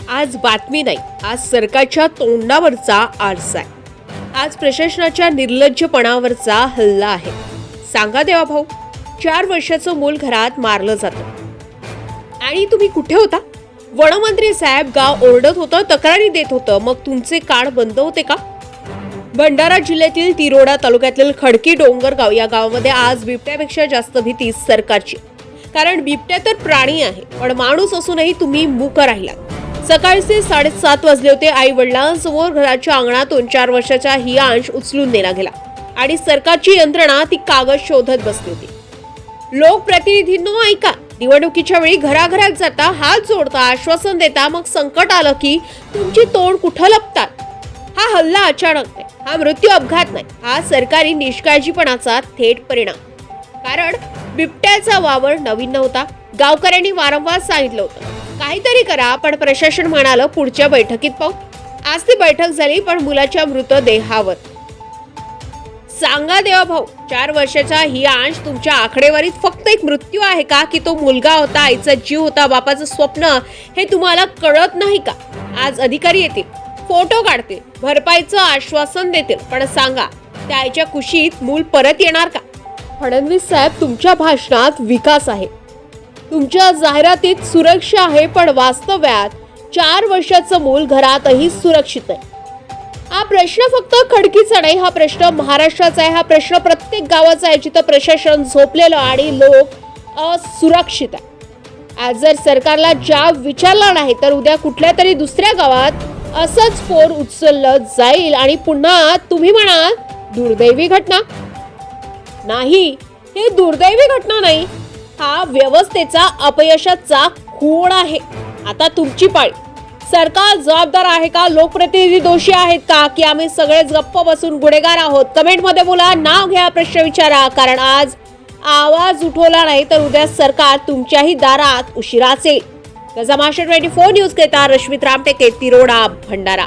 आज बातमी नाही, आज सरकारच्या तोंडावरचा आरसा आहे. आज प्रशासनाच्या निर्लज्जपणावरचा हल्ला आहे. सांगा देवा भाऊ, 4 वर्षाचं मूल घरात मारलं जातं आणि तुम्ही कुठे होता? वनमंत्री साहेब गाव ओरडत होतं, तक्रारी देत होतं, मग तुमचे कान बंद होते का? भंडारा जिल्ह्यातील तिरोडा तालुक्यातील खडकी डोंगरगाव या गावामध्ये आज बिबट्यापेक्षा जास्त भीती सरकारची. कारण बिबट्या तर प्राणी आहे, पण माणूस असूनही तुम्ही मूक राहिलात. सकाळचे 7:30 वाजले होते. आई वडिलांसमोर घराच्या अंगणातून 4 वर्षाचा हियांश उचलून नेला गेला आणि सरकारची यंत्रणा ती कागद शोधत बसली होती. लोकप्रतिनिधींनो ऐका, निवडणुकीच्या वेळी घराघरात जाता, हात जोडता, आश्वासन देता, मग संकट आलं की तुमची तोंड कुठं लपतात. हा हल्ला अचानक नाही, हा मृत्यू अपघात नाही, हा सरकारी निष्काळजीपणाचा थेट परिणाम. कारण बिबट्याचा वावर नवीन नव्हता. गावकऱ्यांनी वारंवार सांगितलं होतं काहीतरी करा, पण प्रशासन म्हणालं पुढच्या बैठकीत पाहू. आज ती बैठक झाली, पण मुलाच्या मृतदेहावर. सांगा देवा भाऊ, 4 वर्षाचा हियांश तुमच्या आकडेवारीत फक्त एक मृत्यू आहे का, की तो मुलगा होता, आईचा जीव होता, बापाचं स्वप्न, हे तुम्हाला कळत नाही का? आज अधिकारी येतील, फोटो काढतील, भरपाईचं आश्वासन देतील, पण सांगा त्या आईच्या कुशीत मूल परत येणार का? फडणवीस साहेब, तुमच्या भाषणात विकास आहे, तुमच्या जाहिरातीत सुरक्षा आहे, पण वास्तव्यात 4 वर्षाचं मूल घरातही सुरक्षित आहे. हा प्रश्न फक्त खडकीचा नाही, हा प्रश्न महाराष्ट्राचा आहे. हा प्रश्न प्रत्येक गावाचा आहे जिथं प्रशासन झोपलेलं आणि लोक असुरक्षित आहे. आज जर सरकारला जाब विचारला नाही, तर उद्या कुठल्या तरी दुसऱ्या गावात असंच फोन उचललं जाईल आणि पुन्हा तुम्ही म्हणाल दुर्दैवी घटना. नाही, हे दुर्दैवी घटना नाही, हा व्यवस्थेचा अपयशाचा खूण आहे. आता तुमची पाळी. सरकार जबाबदार आहे का? लोकप्रतिनिधी दोषी आहेत का? की आम्ही सगळेच गप्प बसून गुन्हेगार आहोत? कमेंटमध्ये बोला, नाव घ्या, प्रश्न विचारा. कारण आज आवाज उठवला नाही तर उद्या सरकार तुमच्याही दारात उशिराच येईल. गजा महाराष्ट्र 24 न्यूज करता रश्मित रामटेके, तिरोडा, भंडारा.